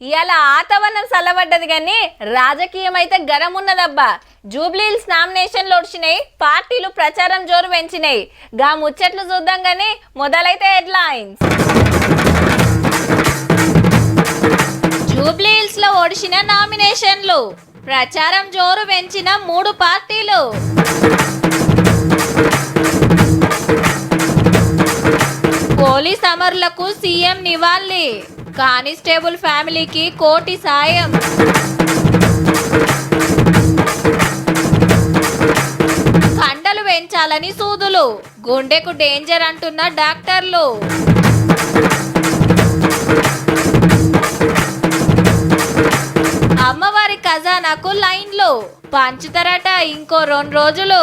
ఇయాల వాతావరణం చల్లబడ్డది కానీ రాజకీయం అయితే గరం ఉన్నదబ్బా. జూబ్లీహిల్స్ నామినేషన్లు వచ్చినాయి, పార్టీలు ప్రచారం జోరు పెంచినాయి. గా ముచ్చట్లు చూద్దాం గానీ మొదలైతే హెడ్లైన్స్. జూబ్లీహిల్స్ లో ఓడిసిన నామినేషన్లు, ప్రచారం జోరు పెంచిన 3 పార్టీలు. పోలీస్ అమరులకు సీఎం నివాళి, కానిస్టేబుల్ ఫ్యామిలీకి కోటి సాయం. కండలు పెంచాలని సూదులు, గుండెకు డేంజర్ అంటున్న డాక్టర్లు. అమ్మవారి ఖజానాకు లైన్లు, పంచుతారట ఇంకో 2 రోజులు.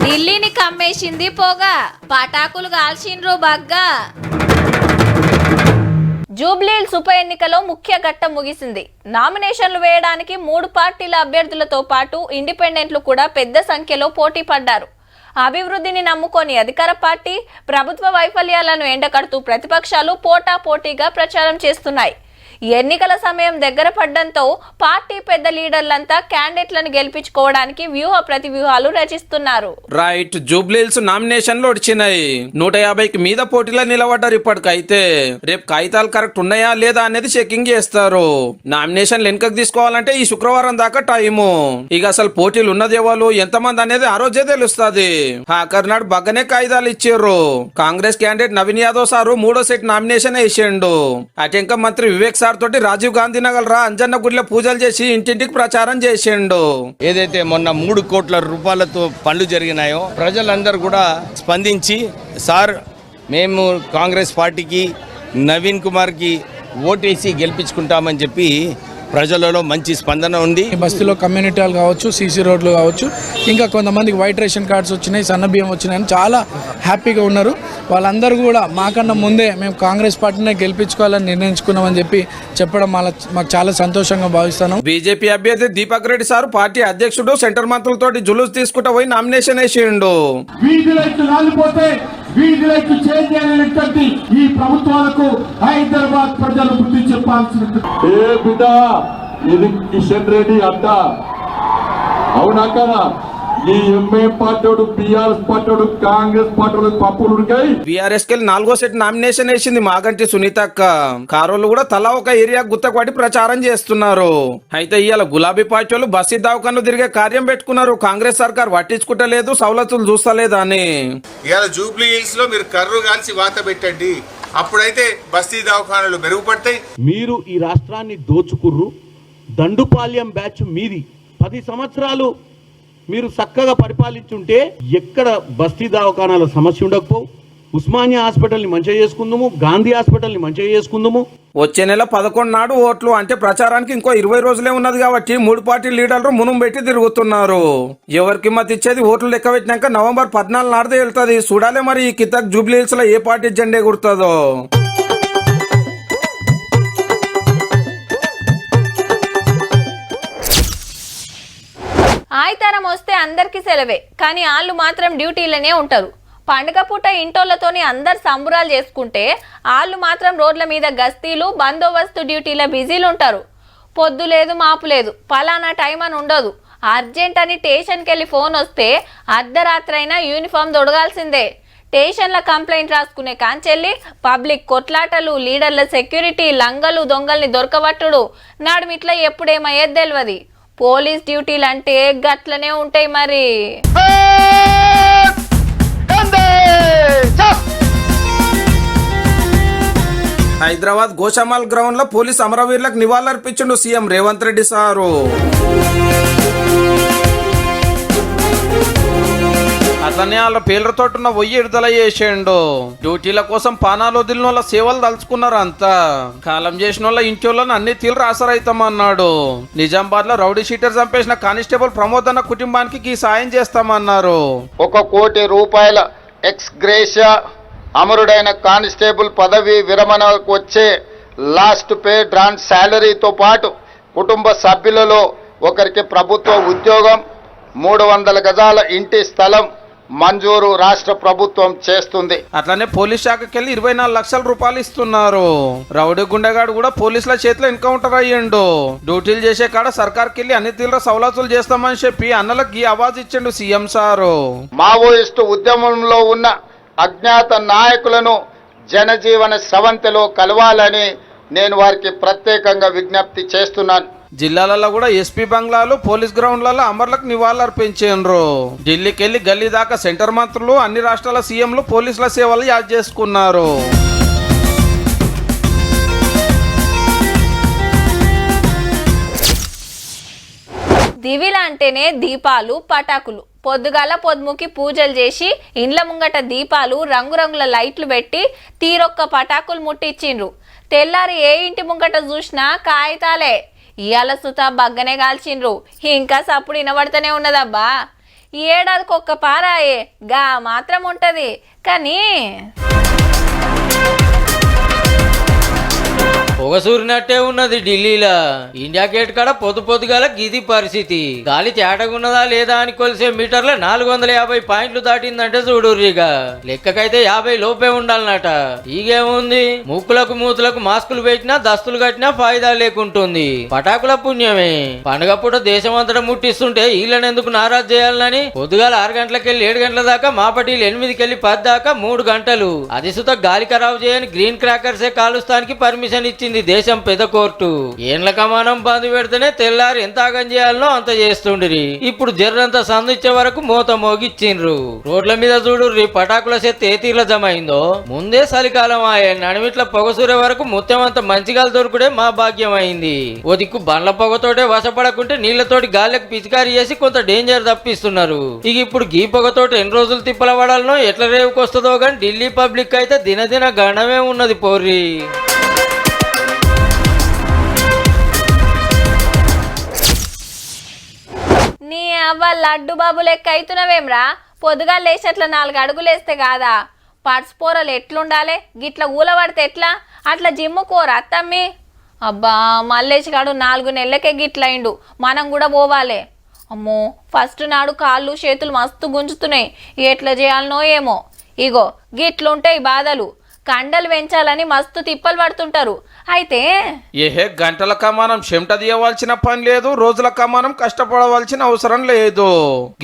ఢిల్లీని కమ్మేసింది పొగ, పటాకులు కాల్చిండ్రు బగ్గా. జూబ్లీహిల్స్ ఉప ఎన్నికలో ముఖ్య ఘట్టం ముగిసింది. నామినేషన్లు వేయడానికి 3 పార్టీల అభ్యర్థులతో పాటు ఇండిపెండెంట్లు కూడా పెద్ద సంఖ్యలో పోటీ పడ్డారు. అభివృద్ధిని నమ్ముకొని అధికార పార్టీ, ప్రభుత్వ వైఫల్యాలను ఎండకడుతూ ప్రతిపక్షాలు పోటాపోటీగా ప్రచారం చేస్తున్నాయి. ఎన్నికల సమయం దగ్గర పడ్డంతో పార్టీ పెద్ద లీడర్లంతా క్యాండిడేట్లను గెలిపించుకోవడానికి వ్యూహ ప్రతివ్యూహాలు రచిస్తున్నారు. రైట్, జూబ్లీహిల్స్ నామినేషన్లు వచ్చినాయి. 150కి మీద పోటీలో నిలబడ్డారు. ఇప్పటికైతే రేపు కాగితాలు కరెక్ట్ ఉన్నాయా లేదా అనేది చెకింగ్ చేస్తారు. నామినేషన్లు వెనుకకు తీసుకోవాలంటే ఈ శుక్రవారం దాకా టైము. ఇక అసలు పోటీలు ఉన్నది ఎవరు, ఎంతమంది అనేది ఆ రోజే తెలుస్తుంది. ఆఖరి బగ్గనే కాగితాలు ఇచ్చారు. కాంగ్రెస్ క్యాండిడేట్ నవీన్ యాదవ్ సారు 3వ సెట్ నామినేషన్ వేసిండు. అటెంక మంత్రి వివేక్ సార్ తోటి రాజీవ్ గాంధీ నగర్ అంజన్న గుడిలో పూజలు చేసి ఇంటింటికి ప్రచారం చేసిండు. ఏదైతే మొన్న 3 కోట్ల రూపాయలతో పనులు జరిగినాయో ప్రజలందరూ కూడా స్పందించి, సార్ మేము కాంగ్రెస్ పార్టీకి నవీన్ కుమార్కి ఓటేసి గెలిపించుకుంటామని చెప్పి ప్రజలలో మంచి స్పందన ఉంది. బస్తీలో కమ్యూనిటీ హాల్ కావచ్చు, సీసీ రోడ్లు కావచ్చు, ఇంకా కొంతమందికి వైట్ రేషన్ కార్డ్స్ వచ్చినాయి, సన్న బియ్యం వచ్చినాయని చాలా హ్యాపీగా ఉన్నారు. వాళ్ళందరూ కూడా మాకన్నా ముందే మేము కాంగ్రెస్ పార్టీనే గెలిపించుకోవాలని నిర్ణయించుకున్నామని చెప్పి చెప్పడం మాకు చాలా సంతోషంగా భావిస్తాను. బీజేపీ అభ్యర్థి దీపక్ రెడ్డి సార్ పార్టీ అధ్యక్షుడు సెంటర్ మంత్రులతో జులూస్ తీసుకుంటూ పోయి నామినేషన్ వేసిండు. ఈ ప్రభుత్వాలకు హైదరాబాద్ ప్రజలు బుద్ధి చెప్పాల్సిన ఇది కిషన్ రెడ్డి అడ్డ అవునా కదా? ఈ MA party, BRS party, Congress party పప్పులు బీఆర్ఎస్ కి 4వ సెట్ నామినేషన్ వేసింది మాగంటి సునీతక్క. కారోళ్ళు కూడా తలా ఒక ఏరియా గుత్తపడి ప్రచారం చేస్తున్నారు. అయితే ఇవాళ గులాబీ పార్టీ వాళ్ళు బస్తీ దవాఖాన్లు తిరిగే కార్యం పెట్టుకున్నారు. కాంగ్రెస్ సర్కార్ పట్టించుకుంటలేదు, సవలతులు చూస్తలేదు అని. ఇవాళ జూబ్లీహిల్స్ లో మీరు కర్రు కాల్చి వాత పెట్టండి, అప్పుడైతే బస్తీ దవాఖానాలు మెరుగుపడతాయి. మీరు ఈ రాష్ట్రాన్ని దోచుకుర్రు. దండుపాల్యం బ్యాచ్ మీది. 10 సంవత్సరాలు మీరు చక్కగా పరిపాలించుంటే ఎక్కడ బస్తీ దవాఖానాల సమస్య ఉండకపోవు. ఉస్మానియా హాస్పిటల్ని మంచిగా చేసుకుందాము, గాంధీ హాస్పిటల్ని మంచిగా చేసుకుందాము. వచ్చే నెల 11 నాడు ఓట్లు, అంటే ప్రచారానికి ఇంకో 20 రోజులే ఉన్నది కాబట్టి 3 పార్టీ లీడర్లు మునుం పెట్టి తిరుగుతున్నారు. ఎవరికి మద్దతు ఇచ్చేది ఓట్లు లెక్క పెట్టినాక నవంబర్ 14 నాడుదే వెళ్తుంది. చూడాలి మరి ఈ కితక్ జూబ్లీహిల్స్ లో ఏ పార్టీ జెండా ఎగురుతుందో. ఆయితరం వస్తే అందరికి సెలవే, కానీ వాళ్ళు మాత్రం డ్యూటీలనే ఉంటారు. పండుగ పూట ఇంటోళ్లతోని అందరు సంబురాలు చేసుకుంటే వాళ్ళు మాత్రం రోడ్ల మీద గస్తీలు, బందోబస్తు డ్యూటీల బిజీలు ఉంటారు. పొద్దు లేదు, మాపు లేదు, పలానా టైం అని ఉండదు. అర్జెంట్ అని స్టేషన్కి వెళ్ళి ఫోన్ వస్తే అర్ధరాత్రి అయినా యూనిఫామ్ దొడగాల్సిందే. స్టేషన్ల కంప్లైంట్ రాసుకునే కాంచెల్లి పబ్లిక్ కొట్లాటలు, లీడర్ల సెక్యూరిటీ, లంగలు దొంగల్ని దొరకబట్టుడు, నడుమిట్లా ఎప్పుడేమయ్యేది తెలియదు. పోలీస్ డ్యూటీలు అంటే గట్లనే ఉంటాయి మరి. హైదరాబాద్ గోషామాల్ గ్రౌండ్ లో పోలీస్ అమరవీరులకు నివాళులర్పించిండు సీఎం రేవంత్ రెడ్డి సారు. అతనే వాళ్ళ పేర్లతో ఉన్న ఒయ్యి విడుదల చేసేయండు. డ్యూటీల కోసం పానాలు వదిలిన వాళ్ళ సేవలు తలుచుకున్నారు. అంతా కాలం చేసిన వాళ్ళ ఇంటి వాళ్ళని అన్ని తీరు రాసరైతామన్నాడు. నిజామాబాద్ లో రౌడీ షీటర్ చంపేసిన కానిస్టేబుల్ ప్రమోద్ అన్న కుటుంబానికి ఈ సాయం చేస్తామన్నారు. 1 కోటి రూపాయల ఎక్స్ గ్రేషియా అమరుడైన కానిస్టేబుల్ పదవి విరమణకు వచ్చే లాస్ట్ పే డ్రాన్ శాలరీతో పాటు కుటుంబ సభ్యులలో ఒకరికి ప్రభుత్వ ఉద్యోగం, 300 గజాల ఇంటి స్థలం, మంజూరు రాష్ట్ర ప్రభుత్వం చేస్తుంది. అట్లనే పోలీస్ శాఖకి వెళ్ళి 24 లక్షల రూపాయలు ఇస్తున్నారు. రౌడీ గుండెగాడు కూడా పోలీసుల చేతిలో ఎన్కౌంటర్ అయ్యిండు. డ్యూటీలు చేసే కాడ సర్కార్కి వెళ్ళి అన్ని తీవ్ర సవలతులు చేస్తామని చెప్పి అన్నలకు ఈ అవాజ్ ఇచ్చిండు సీఎం సారు. మావోయిస్టు ఉద్యమంలో ఉన్న అజ్ఞాత నాయకులను జనజీవన స్రవంతిలో కలవాలని నేను వారికి ప్రత్యేకంగా విజ్ఞప్తి చేస్తున్నాను. జిల్లాలలో కూడా ఎస్పీ బంగ్లాలు పోలీస్ గ్రౌండ్లలో అమరులకు నివాళులర్పించారు. ఢిల్లీకి వెళ్ళి గల్లీ దాకా సెంటర్ మంత్రులు అన్ని రాష్ట్రాల సీఎంలు పోలీసుల సేవలు యాడ్ చేసుకున్నారు. దివిల అంటేనే దీపాలు పటాకులు. పొద్దుగాల పొద్దుముకి పూజలు చేసి ఇండ్ల ముంగట దీపాలు రంగురంగుల లైట్లు పెట్టి తీరొక్క పటాకులు ముట్టించిండ్రు. తెల్లారి ఏ ఇంటి ముంగట చూసినా కాగితాలే. ఇయాల సుత బగ్గనే కాల్చిండ్రు. ఇంకా సప్పుడు వినబడుతూనే ఉన్నదబ్బా. ఈ ఏడాదికి ఒక్క పారాయే గా మాత్రం ఉంటది. కానీ పొగసూరినట్టే ఉన్నది ఢిల్లీలో. ఇండియా గేట్ కాడ పొద్దుగాల గిది పరిస్థితి. గాలి తేటగున్నదా లేదా అని కొలిసే మీటర్ల 450 పాయింట్లు దాటిందంటే చూడుర్రిగా. లెక్కకైతే 50 లోపే ఉండాలన్నట. ఈగేముంది, ముక్కులకు మూతులకు మాస్కులు పెట్టినా దస్తులు కట్టినా ఫాయిదా లేకుంటుంది. పటాకుల పుణ్యమే. పండుగ పూట దేశం అంతటా ముట్టిస్తుంటే వీళ్ళని ఎందుకు నారాజు చేయాలని పొద్దుగాల 6 గంటలకెళ్ళి 7 గంటల దాకా, మా పటీలు 8కెళ్ళి 10 దాకా 3 గంటలు అది సుత గాలి ఖరాబు చేయని గ్రీన్ క్రాకర్సే కాలుస్తానికి పర్మిషన్ ఇచ్చింది దేశం పెద్ద కోర్టు. ఏండ్ల కమానం బంద్ పెడితేనే తెల్లారి ఎంత ఆగం చేయాలనో అంత చేస్తుండ్రి. ఇప్పుడు జర్రంతా సందిచ్చే వరకు మోత మోగిచ్చిండ్రు. రోడ్ల మీద చూడుర్రి పటాకుల చెత్త ఏ తీర్ల జమ అయిందో. ముందే చలికాలం ఆయే, నడిమిట్ల పొగసూరే వరకు ముత్యమంత మంచిగాలు దొరుకుడే మా భాగ్యం అయింది. ఓ దిక్కు బండ్ల పొగతోటే వశపడకుంటే నీళ్లతోటి గాలికి పిచికారి చేసి కొంత డేంజర్ తప్పిస్తున్నారు. ఇక ఇప్పుడు గీ పొగతోటి ఎన్ని రోజులు తిప్పల పడాలనో ఎట్లా రేవుకొస్తుందో గాని ఢిల్లీ పబ్లిక్ అయితే దినదిన గణమే ఉన్నది పోర్రి. నీ అవ్వ లడ్డు బాబు లెక్క అవుతున్నవేమ్రా. పొద్దుగా లేచి అట్లా 4 అడుగులు వేస్తే కాదా? పర్స్పోరలు ఎట్లుండాలి? గిట్ల ఊలబడితే ఎట్లా? అట్లా జిమ్ము కోరా అత్తమ్మి. అబ్బా మల్లేసి కాడు 4 నెలలకే గిట్లయిండు. మనం కూడా పోవాలి. అమ్మో ఫస్ట్ నాడు కాళ్ళు చేతులు మస్తు గుంజుతున్నాయి. ఎట్లా చేయాలనో ఏమో. ఇగో గిట్లుంటాయి బాధలు. కండలు పెంచాలని మస్తు తిప్పలు పడుతుంటారు. అయితే ఏహే గంటల కమానం చెమట తీయవలసిన పని లేదు, రోజుల కమానం కష్టపడవలసిన అవసరం లేదు.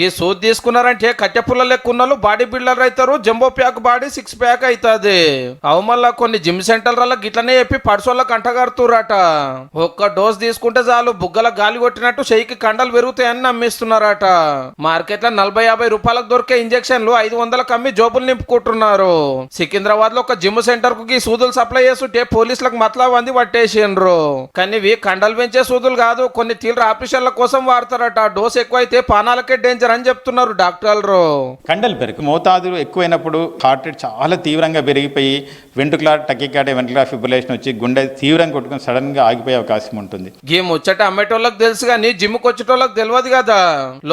ఈ సూద్ తీసుకున్నారంటే కట్టె పుల్ల లెక్కున్నలు బాడీ బిల్డర్ అవుతారు. జంబో ప్యాక్ బాడీ 6 ప్యాక్ అవుతుంది. అవు మళ్ళా కొన్ని జిమ్ సెంటర్ల గిట్లనే చెప్పి పడుసోళ్ళకి అంటగారుతురట. ఒక్క డోస్ తీసుకుంటే చాలు బుగ్గల గాలి కొట్టినట్టు చెయ్యికి కండలు పెరుగుతాయని నమ్మిస్తున్నారట. మార్కెట్ లో 40-50 రూపాయలకు దొరికే ఇంజక్షన్లు 500లకు అమ్మి జోబులు నింపుకుంటున్నారు. సికింద్రాబాద్ లో ఒక జిమ్ సెంటర్ కు సూదులు సప్లై చేస్తుంటే పోలీసులకు మతలా వంది పట్టేసిండ్రు. కానీ ఇవి కండలు పెంచే సూదులు కాదు, కొన్ని తీవ్ర ఆపరేషన్ల కోసం వాడతారట. డోస్ ఎక్కువైతే పానాలకే డేంజర్ అని చెప్తున్నారు డాక్టర్లు. కండలు పెరుగు మోతాదు ఎక్కువైనప్పుడు హార్ట్ రేట్ చాలా తీవ్రంగా పెరిగిపోయి వెంట్రుకల టకికార్డియా వెంట్రుకల ఫిబ్రిలేషన్ వచ్చి గుండె తీవ్రంగా కొట్టుకుని సడన్ గా ఆగిపోయే అవకాశం ఉంటుంది. ఈ ముచ్చట అమ్మేటోళ్ళకి తెలుసు కానీ జిమ్కి వచ్చేటోళ్ళకి తెలియదు కదా.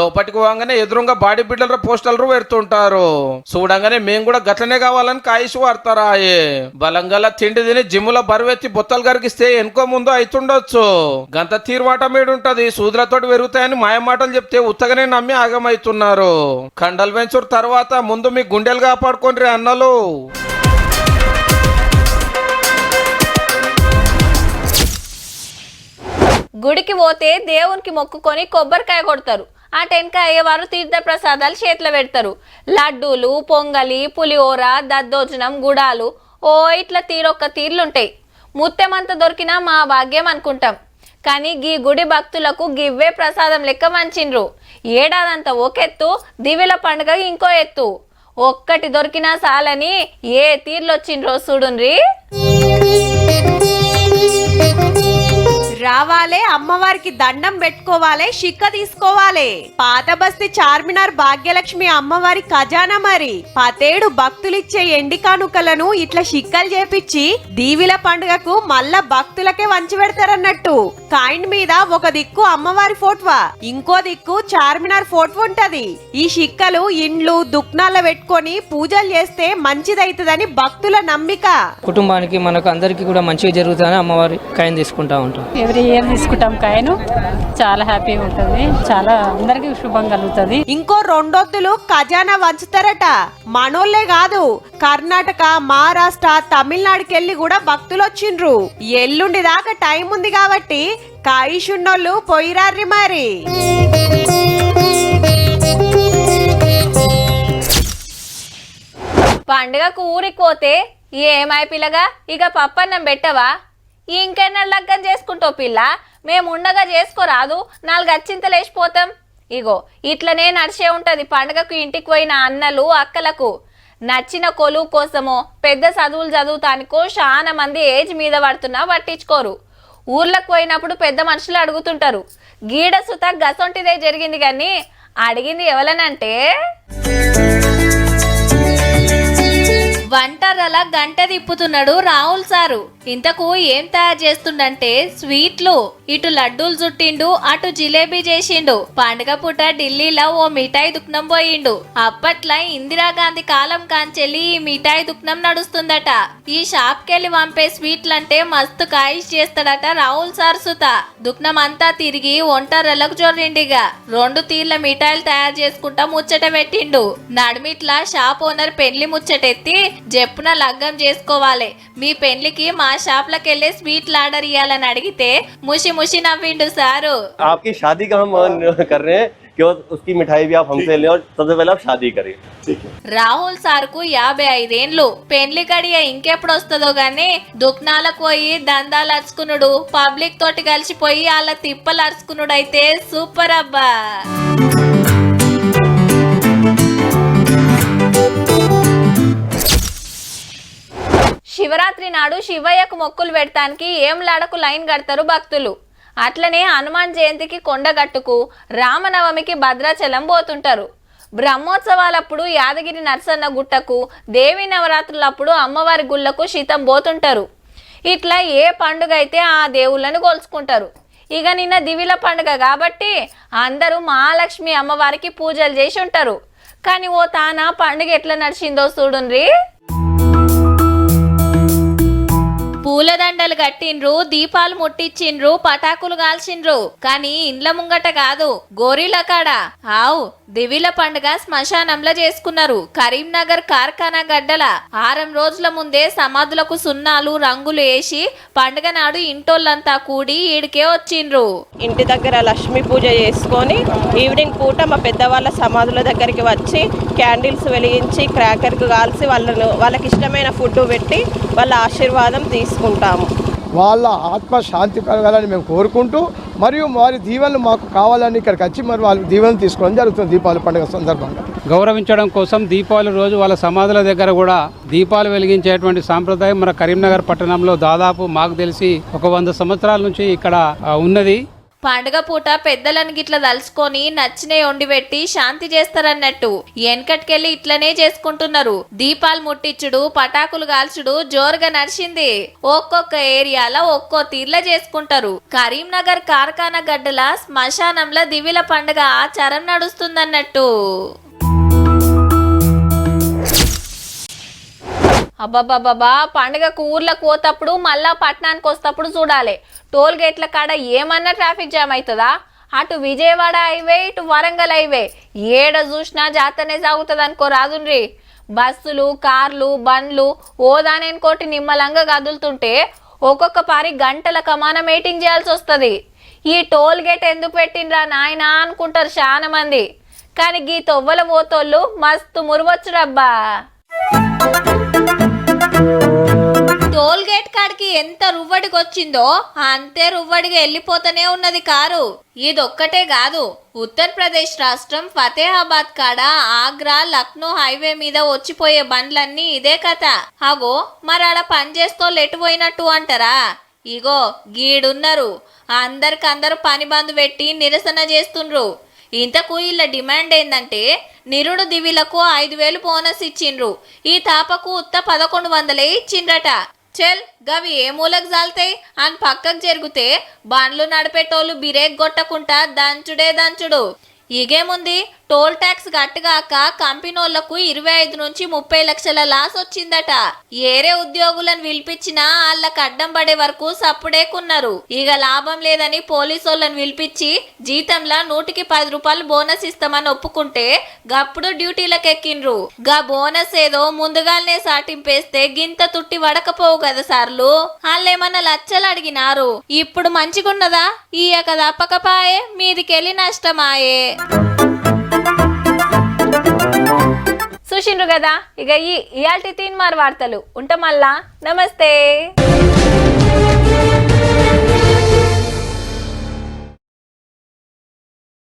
లోపలికి పోగానే ఎదురుగా బాడీ బిల్డర్ పోస్టర్లు పెడుతుంటారు. చూడంగానే మేము కూడా గట్లనే కావాలని కాయిష్ వాడతారా. బలంగల తిండి తిని జిమ్ముల బరువెత్తి బొత్తలు కరిగిస్తే ఎనుకో ముందు అవుతుండొచ్చు. గంత తీర్వాట మీడుంటది. సూదులతోటి పెరుగుతాయని మాయమాటలు చెప్తే ఉత్తగానే నమ్మి ఆగమవుతున్నారు. కండల్ వెంచర్ తర్వాత ముందు మీ గుండెలు కాపాడుకోండి అన్నలు. గుడికి పోతే దేవునికి మొక్కుకొని కొబ్బరికాయ కొడతారు. ఆ టెన్కాయ అయ్యేవారు తీర్థ ప్రసాదాలు చేతిలో పెడతారు. లడ్డూలు, పొంగలి, పులిహోర, దద్దోజనం, గుడాలు ఓ ఇట్లా తీరొక్క తీర్లుంటాయి. ముత్తెమంత దొరికినా మా భాగ్యం అనుకుంటాం. కానీ గీ గుడి భక్తులకు గివ్వే ప్రసాదం లెక్క మంచిండ్రు. ఏడాదంతా ఒకెత్తు, దివిల పండుగ ఇంకో ఎత్తు. ఒక్కటి దొరికినా చాలని ఏ తీర్లొచ్చిండ్రో చూడుండ్రి. రావాలే అమ్మవారికి దండం పెట్టుకోవాలి, షిక్క తీసుకోవాలి. పాత బస్తీ చార్మినార్ భాగ్యలక్ష్మి అమ్మవారి ఖజానా మరి. పతేడు భక్తులిచ్చే ఎండి కానుకలను ఇట్లా షిక్కలు చేపిచ్చి దీవిల పండుగకు మళ్ళా భక్తులకే వంచి పెడతారన్నట్టు. కాయిన్ మీద ఒక దిక్కు అమ్మవారి ఫోటో, ఇంకో దిక్కు చార్మినార్ ఫోటో ఉంటది. ఈ షిక్కలు ఇండ్లు దుక్నాల పెట్టుకొని పూజలు చేస్తే మంచిదైతదని భక్తుల నమ్మిక. కుటుంబానికి మనకు అందరికి కూడా మంచిగా జరుగుతుందని అమ్మవారి కాయిన్ తీసుకుంటా ఉంటాం. ఎవ్రీ ఇయర్ తీసుకుంటాం కాయను. చాలా హ్యాపీగా ఉంటుంది, చాలా అందరికీ శుభం కలుగుతుంది. ఇంకో రెండొద్దులు ఖజానా వంచుతారట. మనోళ్లే కాదు, కర్ణాటక, మహారాష్ట్ర, తమిళనాడుకెళ్ళి కూడా భక్తులు వచ్చిండ్రు. ఎల్లుండి దాకా టైం ఉంది కాబట్టి కాయిషున్నోళ్ళు పోయిరార్రి మరి. పండుగకు ఊరికి పోతే ఏమై పిల్లగా ఇక పప్పన్నం పెట్టవా? ఇంకెన్న లగ్గం చేసుకుంటావు పిల్ల, మేము ఉండగా చేసుకోరాదు, 4 అచ్చింతలు వేసిపోతాం. ఇగో ఇట్లనే నడిచే ఉంటది పండుగకు ఇంటికి పోయిన అన్నలు అక్కలకు. నచ్చిన కొలువు కోసమో పెద్ద చదువులు చదువుతానికో చాలా మంది ఏజ్ మీద పడుతున్నా పట్టించుకోరు. ఊర్లకు పోయినప్పుడు పెద్ద మనుషులు అడుగుతుంటారు. గీడ సుత గసొంటిదే జరిగింది కానీ అడిగింది ఎవలనంటే వంటరలా గంట తిప్పుతున్నాడు రాహుల్ సారు. ఇంతకు ఏం తయారు చేస్తుండంటే స్వీట్లు. ఇటు లడ్డూలు చుట్టిండు, అటు జిలేబీ చేసిండు. పండుగ పూట ఢిల్లీలో ఓ మిఠాయి దుకాణం పోయిండు. అప్పట్లో ఇందిరాగాంధీ కాలం కాంచెల్లి ఈ మిఠాయి దుకాణం నడుస్తుందట. ఈ షాప్ కెళ్ళి పంపే స్వీట్లంటే మస్తు కాయిష్ చేస్తాడట రాహుల్ సార్ సుత. దుకాణం అంతా తిరిగి వంటరలకు జొర్రిండిగా 2 తీర్ల మిఠాయిలు తయారు చేసుకుంటా ముచ్చట పెట్టిండు. నడిమిట్లా షాప్ ఓనర్ పెళ్లి ముచ్చటెత్తి జప్పున లగ్గం చేసుకోవాలి, మీ పెళ్లికి మా షాప్ లకి వెళ్ళి స్వీట్లు ఆర్డర్ ఇయ్యాలని అడిగితే ముషి ముషి నవ్విండు సారు. आपकी शादी का हम कर रहे हैं कि उसकी मिठाई भी आप हमसे लें और सबसे पहले आप शादी करें. రాహుల్ సార్కు 55 ఏండ్లు. పెళ్లి గడియ ఇంకెప్పుడు వస్తుందో గానీ దుకాణాలకు పోయి దందాలు అరుచుకునుడు, పబ్లిక్ తోటి కలిసిపోయి వాళ్ళ తిప్పలు అరుచుకునుడు అయితే సూపర్ అబ్బా. శివరాత్రి నాడు శివయ్యకు మొక్కులు పెడతానికి ఏంలాడకు లైన్ కడతారు భక్తులు. అట్లనే హనుమాన్ జయంతికి కొండగట్టుకు, రామనవమికి భద్రాచలం పోతుంటారు. బ్రహ్మోత్సవాలప్పుడు యాదగిరి నరసన్న గుట్టకు, దేవి నవరాత్రులప్పుడు అమ్మవారి గుళ్ళకు శీతం పోతుంటారు. ఇట్లా ఏ పండుగ అయితే ఆ దేవుళ్ళను కొలుచుకుంటారు. ఇక నిన్న దివిల పండుగ కాబట్టి అందరూ మహాలక్ష్మి అమ్మవారికి పూజలు చేసి ఉంటారు. కానీ ఓ తాన పండుగ ఎట్లా నడిచిందో చూడుండ్రి. పూలదండలు కట్టిండ్రు, దీపాలు ముట్టించిండ్రు, పటాకులు కాల్చిండ్రు. కానీ ఇండ్ల ముంగట కాదు, గోరీల కాడ. ఆవు దివిల పండుగ శ్మశానంలో చేసుకున్నారు. కరీంనగర్ కార్ఖానా గడ్డల 6 రోజుల ముందే సమాధులకు సున్నాలు రంగులు వేసి పండుగ నాడు ఇంటోళ్ళంతా కూడి ఈడికే వచ్చిండ్రు. ఇంటి దగ్గర లక్ష్మీ పూజ చేసుకొని ఈవినింగ్ పూట మా పెద్దవాళ్ళ సమాధుల దగ్గరికి వచ్చి క్యాండిల్స్ వెలిగించి క్రాకర్కు కాల్చి వాళ్ళకి ఇష్టమైన ఫుడ్ పెట్టి వాళ్ళ ఆశీర్వాదం తీసుకుంటాము. వాళ్ళ ఆత్మ శాంతి కలగాలని మేము కోరుకుంటూ మరియు వారి దీవెనలు మాకు కావాలని ఇక్కడికి వచ్చి మరి వాళ్ళ దీవెనలు తీసుకోవడం జరుగుతుంది. దీపావళి పండుగ సందర్భంగా గౌరవించడం కోసం దీపావళి రోజు వాళ్ళ సమాధుల దగ్గర కూడా దీపాలు వెలిగించేటువంటి సాంప్రదాయం మన కరీంనగర్ పట్టణంలో దాదాపు మాకు తెలిసి 100 సంవత్సరాల నుంచి ఇక్కడ ఉన్నది. పండుగ పూట పెద్దలను గిట్ల తలుచుకొని నచ్చినే వండి పెట్టి శాంతి చేస్తారన్నట్టు. వెనకటికెళ్ళి ఇట్లనే చేసుకుంటున్నారు. దీపాలు ముట్టించుడు, పటాకులు కాల్చుడు జోరుగా నడిచింది. ఒక్కొక్క ఏరియాలో ఒక్కో తీర్ల చేసుకుంటారు. కరీంనగర్ కార్ఖానా గడ్డల శ్మశానంలో దివిల పండుగ ఆచారం నడుస్తుందన్నట్టు. అబ్బాబాబా పండుగకు ఊర్లకు పోతప్పుడు మళ్ళా పట్టణానికి వస్తప్పుడు చూడాలి. టోల్ గేట్ల కాడ ఏమన్నా ట్రాఫిక్ జామ్ అవుతుందా? అటు విజయవాడ హైవే, ఇటు వరంగల్ హైవే, ఏడ చూసినా జాతరనే సాగుతుంది అనుకో రాదుండ్రి. బస్సులు, కార్లు, బండ్లు ఓదానేనుకోటి నిమ్మలంగా కదులుతుంటే ఒక్కొక్క పారి గంటల కమాన మీటింగ్ చేయాల్సి వస్తుంది. ఈ టోల్ గేట్ ఎందుకు పెట్టిండ్రా నాయనా అనుకుంటారు చాలా మంది. కానీ గీ తొవ్వల పోతోళ్ళు మస్తు మురువచ్చురబ్బా. టోల్ గేట్ కాడికి ఎంత రువ్వడికి వచ్చిందో అంతే రువ్వడిగా వెళ్ళిపోతూనే ఉన్నది కారు. ఇదొక్కటే కాదు, ఉత్తరప్రదేశ్ రాష్ట్రం ఫతేహాబాద్ కాడ ఆగ్రా లక్నో హైవే మీద వచ్చిపోయే బండ్లన్నీ ఇదే కథ. అగో మరాడ పనిచేస్తోళ్ళు ఎటు పోయినట్టు అంటారా? ఇగో గీడున్నారు. అందరికందరూ పని బంద్ పెట్టి నిరసన చేస్తుండ్రు. ఇంతకు వీళ్ళ డిమాండ్ ఏందంటే నిరుడు దివిలకు 5,000 బోనస్ ఇచ్చిండ్రు. ఈ తాపకు ఉత్త 1,100 ఇచ్చిండ్రట. చెల్ గవి ఏ మూలకు జాల్తాయి అని పక్కకు జరిగితే బండ్లు నడిపేటోళ్ళు బిరేక్ కొట్టకుండా దంచుడే దంచుడు. ఇగేముంది టోల్ ట్యాక్స్ గట్టుగాక కంపెనీలకు 25 నుంచి 30 లక్షల లాస్ వచ్చిందట. ఏరే ఉద్యోగులను పిలిపించినా వాళ్ళకి అడ్డం పడే వరకు సప్పుడేకున్నారు. ఇక లాభం లేదని పోలీసోళ్ళని పిలిపించి జీతంలా 110 రూపాయలు బోనస్ ఇస్తామని ఒప్పుకుంటే గప్పుడు డ్యూటీలకు ఎక్కిండ్రు. గా బోనస్ ఏదో ముందుగానే సాటింపేస్తే గింత తుట్టి వడకపోవు కదా సార్లు. వాళ్ళేమన్నా లచ్చలు అడిగినారు. ఇప్పుడు మంచిగున్నదా? ఇయ్యక తప్పకపాయే, మీదికెళ్ళి నష్టమాయే. చూసిండ్రు కదా, ఇక ఇయాల్టి తీన్మార్ వార్తలు ఉంటాం మళ్ళా. నమస్తే.